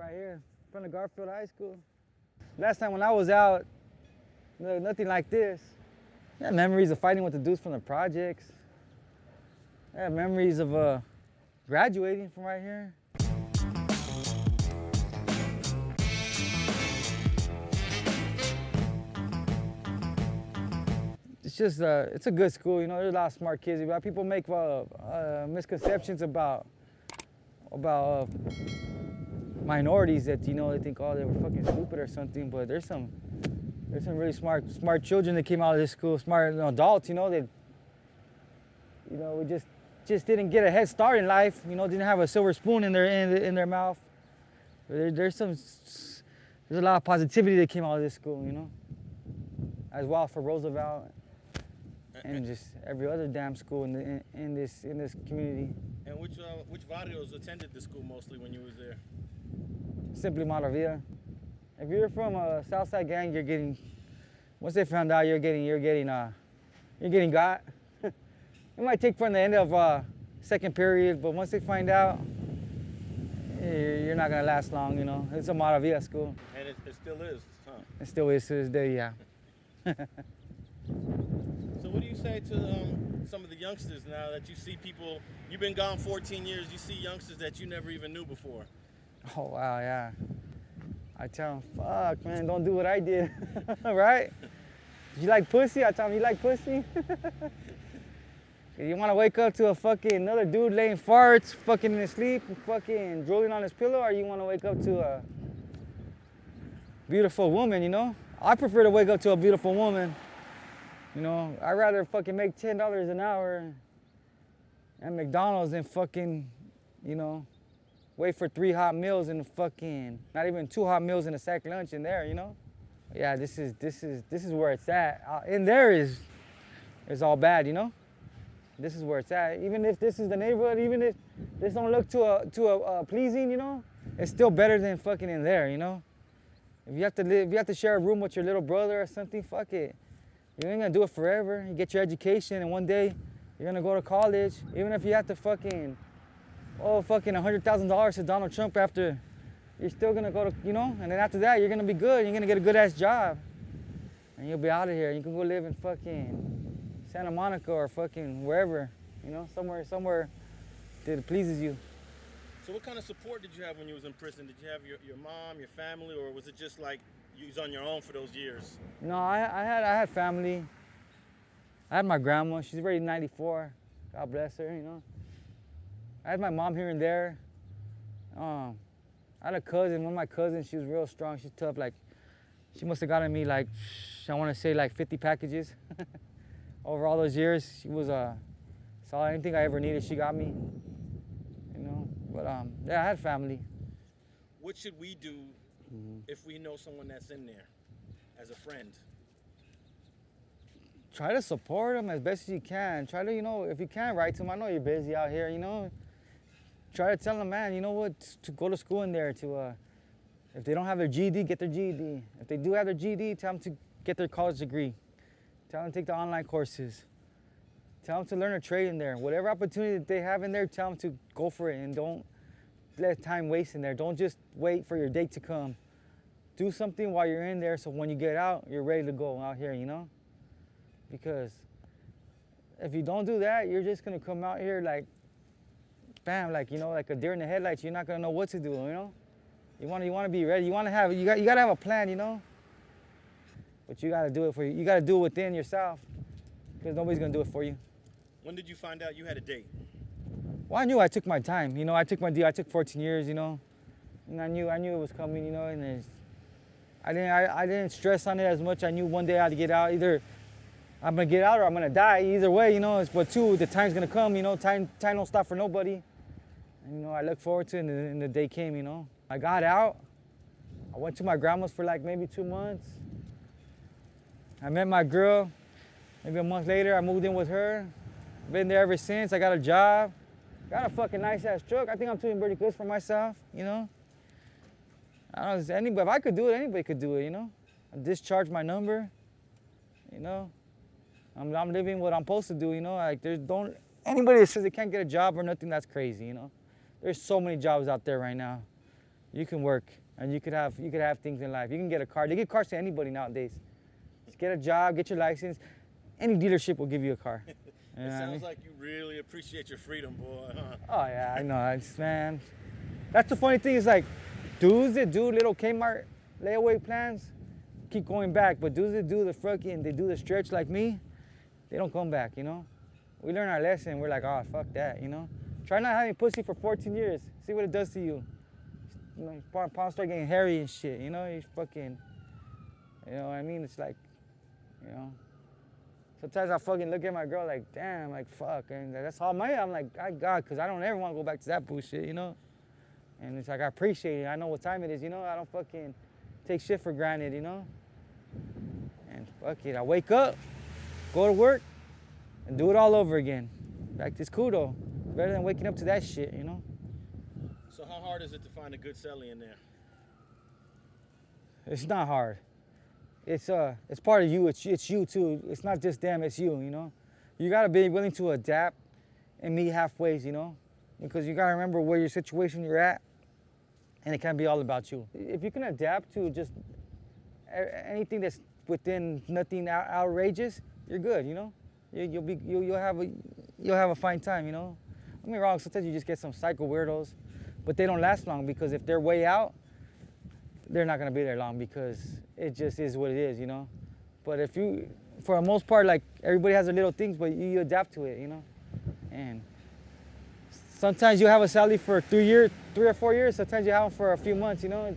right here in front of Garfield High School. Last time when I was out, nothing like this. I have memories of fighting with the dudes from the projects. I have memories of graduating from right here. It's just, it's a good school, you know, there's a lot of smart kids. People make misconceptions about minorities that, you know, they think, oh, they were fucking stupid or something, but there's some really smart children that came out of this school, smart adults, you know, that, you know, we just didn't get a head start in life, you know, didn't have a silver spoon in their mouth. There's a lot of positivity that came out of this school, you know, as well for Roosevelt and just every other damn school in this community. And which barrios attended the school mostly when you was there? Simply Maravilla. If you're from a Southside gang, you're getting. Once they found out, you're getting got. It might take from the end of second period, but once they find out, you're not gonna last long. You know, it's a Maravilla school. And it still is, huh? It still is to this day, yeah. So what do you say to some of the youngsters now that you see people? You've been gone 14 years. You see youngsters that you never even knew before. Oh wow, yeah. I tell them, fuck, man, don't do what I did, right? You like pussy? I tell them, you like pussy? You want to wake up to a fucking another dude laying farts, fucking in his sleep, fucking drooling on his pillow, or you want to wake up to a beautiful woman, you know? I prefer to wake up to a beautiful woman. You know, I'd rather fucking make $10 an hour at McDonald's than fucking, you know, wait for 3 hot meals and fucking, not even 2 hot meals and a sack lunch in there, you know? Yeah, this is where it's at. In there is all bad, you know? This is where it's at. Even if this is the neighborhood, even if this don't look too pleasing, you know, it's still better than fucking in there, you know? If you have to share a room with your little brother or something, fuck it. You ain't gonna do it forever. You get your education and one day you're gonna go to college. Even if you have to fucking $100,000 to Donald Trump after, you're still gonna go to, you know, and then after that you're gonna be good. You're gonna get a good ass job. And you'll be out of here. You can go live in fucking Santa Monica or fucking wherever, you know, somewhere that pleases you. So what kind of support did you have when you was in prison? Did you have your mom, your family, or was it just like you was on your own for those years? No, I had family. I had my grandma. She's already 94. God bless her, you know. I had my mom here and there. I had a cousin. One of my cousins, she was real strong. She's tough. Like, she must have gotten me like, I want to say like 50 packages. Over all those years, she was saw anything I ever needed, she got me. You know, but yeah, I had family. What should we do if we know someone that's in there as a friend? Try to support them as best as you can. Try to, you know, if you can, write to them. I know you're busy out here, you know. Try to tell them, man, you know what, to go to school in there. If they don't have their GED, get their GED. If they do have their GED, tell them to get their college degree. Tell them to take the online courses. Tell them to learn a trade in there. Whatever opportunity that they have in there, tell them to go for it and don't let time waste in there. Don't just wait for your date to come. Do something while you're in there so when you get out, you're ready to go out here, you know? Because if you don't do that, you're just gonna come out here like, bam, like, you know, like a deer in the headlights. You're not gonna know what to do, you know? You wanna be ready. You gotta have a plan, you know? But you gotta do it for you. You gotta do it within yourself, because nobody's gonna do it for you. When did you find out you had a date? Well, I knew I took my time. You know, I took my deal. I took 14 years. You know, and I knew it was coming. You know, and I didn't stress on it as much. I knew one day I had to get out. Either I'm gonna get out or I'm gonna die. Either way, you know. But two, the time's gonna come. You know, time don't stop for nobody. And you know, I look forward to it, and the day came. You know, I got out. I went to my grandma's for like maybe 2 months. I met my girl. Maybe a month later, I moved in with her. Been there ever since. I got a job. Got a fucking nice ass truck. I think I'm doing pretty good for myself, you know. I don't know, anybody, if I could do it, anybody could do it, you know. I discharged my number, you know. I'm living what I'm supposed to do, you know. Like anybody that says they can't get a job or nothing, that's crazy, you know. There's so many jobs out there right now. you can work and you could have things in life. You can get a car. They give cars to anybody nowadays. Just get a job, get your license. Any dealership will give you a car. You know It what I sounds mean? like you really appreciate your freedom, boy, huh? Oh yeah, I know. Man, that's the funny thing is like, dudes that do little Kmart layaway plans keep going back, but dudes that do the stretch like me, they don't come back. You know, we learn our lesson. We're like, oh fuck that. You know, try not having pussy for 14 years. See what it does to you. You know, palms start getting hairy and shit. You know, you fucking. You know what I mean? It's like, you know. Sometimes I fucking look at my girl like, damn, like, fuck. And that's all I'm like, God, because I don't ever want to go back to that bullshit, you know? And it's like, I appreciate it. I know what time it is, you know? I don't fucking take shit for granted, you know? And fuck it, I wake up, go to work, and do it all over again. Like, it's cool, though. Better than waking up to that shit, you know? So how hard is it to find a good celly in there? It's not hard. It's part of you. It's you too. It's not just them. It's you. You know, you gotta be willing to adapt and meet halfway. You know, because you gotta remember where your situation you're at, and it can't be all about you. If you can adapt to just anything that's within nothing outrageous, you're good. You know, you'll have a fine time. You know, don't get me wrong. Sometimes you just get some psycho weirdos, but they don't last long because if they're way out, they're not gonna be there long because it just is what it is, you know. But if you, for the most part, like everybody has their little things, but you adapt to it, you know. And sometimes you have a salary for 3 or 4 years. Sometimes you have them for a few months, you know.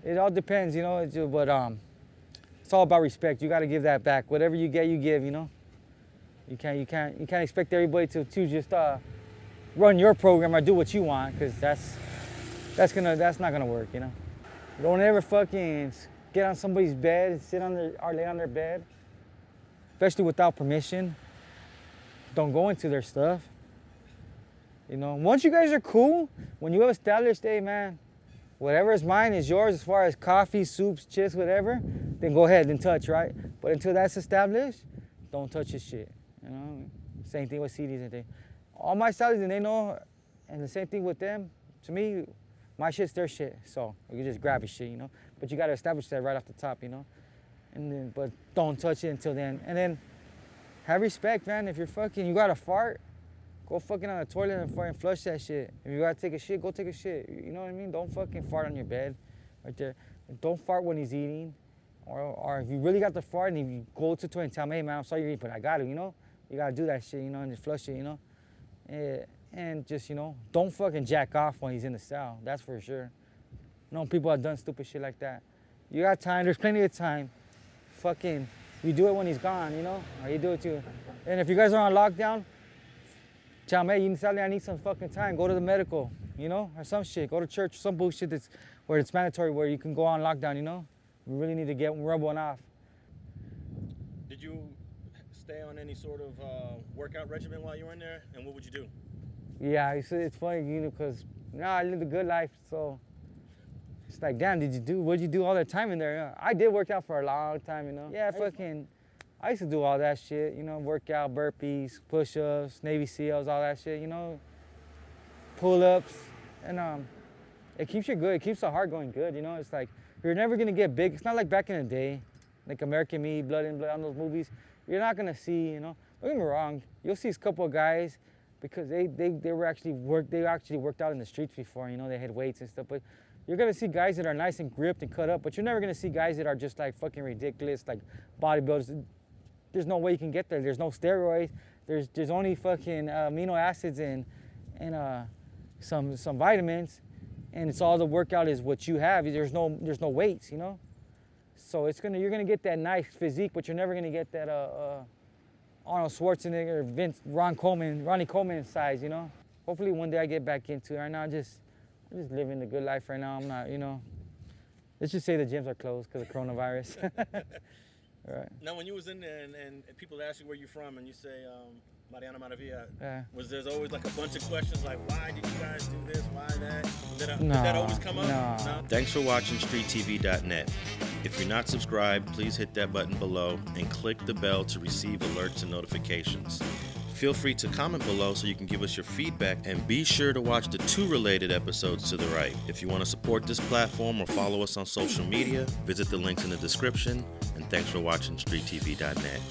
It all depends, you know. But it's all about respect. You gotta give that back. Whatever you get, you give, you know. You can't expect everybody to just run your program or do what you want, because that's not gonna work, you know. Don't ever fucking get on somebody's bed and sit on or lay on their bed, especially without permission. Don't go into their stuff. You know, once you guys are cool, when you have established, hey man, whatever is mine is yours as far as coffee, soups, chips, whatever, then go ahead and touch, right? But until that's established, don't touch his shit, you know? Same thing with CDs and things. All my salaries, and they know, and the same thing with them, to me, my shit's their shit, so you can just grab his shit, you know? But you gotta establish that right off the top, you know? And then, but don't touch it until then. And then, have respect, man. If you gotta fart, go fucking on the toilet and fucking flush that shit. If you gotta take a shit, go take a shit. You know what I mean? Don't fucking fart on your bed, right there. And don't fart when he's eating. Or if you really got the fart and if you go to the toilet and tell him, hey man, I'm sorry you're eating, but I got to, you know? You gotta do that shit, you know, and just flush it, you know? And just, you know, don't fucking jack off when he's in the cell. That's for sure. You know, people have done stupid shit like that. You got time. There's plenty of time. Fucking, you do it when he's gone, you know? Or you do it too. And if you guys are on lockdown, tell him, hey, you need I need some fucking time. Go to the medical, you know? Or some shit. Go to church. Some bullshit where it's mandatory, where you can go on lockdown, you know? We really need to rub one off. Did you stay on any sort of workout regimen while you were in there? And what would you do? Yeah, it's funny, you know, because I lived a good life, so it's like, damn, what'd you do all that time in there? Yeah, I did work out for a long time, you know? Yeah, I used to do all that shit, you know, workout, burpees, push-ups, Navy SEALs, all that shit, you know, pull-ups, and it keeps you good, it keeps the heart going good, you know? It's like, you're never gonna get big. It's not like back in the day, like American Me, Blood and Blood, on those movies. You're not gonna see, you know, don't get me wrong, you'll see a couple of guys because they actually worked out in the streets before, you know, they had weights and stuff, but you're gonna see guys that are nice and gripped and cut up, but you're never gonna see guys that are just like fucking ridiculous, like bodybuilders. There's no way you can get there. There's no steroids. There's only fucking amino acids and some vitamins, and it's all the workout is what you have. There's no weights, you know. So you're gonna get that nice physique, but you're never gonna get that Arnold Schwarzenegger, Ronnie Coleman size, you know. Hopefully one day I get back into it. Right now I'm just living the good life right now. I'm not, you know. Let's just say the gyms are closed because of coronavirus. Right. Now, when you was in there and people ask you where you're from and you say Marianna Maravilla, Yeah. was there always like a bunch of questions like, why did you guys do this, why that? Did that always come up? No. Thanks for watching StreetTV.net. If you're not subscribed, please hit that button below and click the bell to receive alerts and notifications. Feel free to comment below so you can give us your feedback, and be sure to watch the 2 related episodes to the right. If you want to support this platform or follow us on social media, visit the links in the description, and thanks for watching StreetTV.net.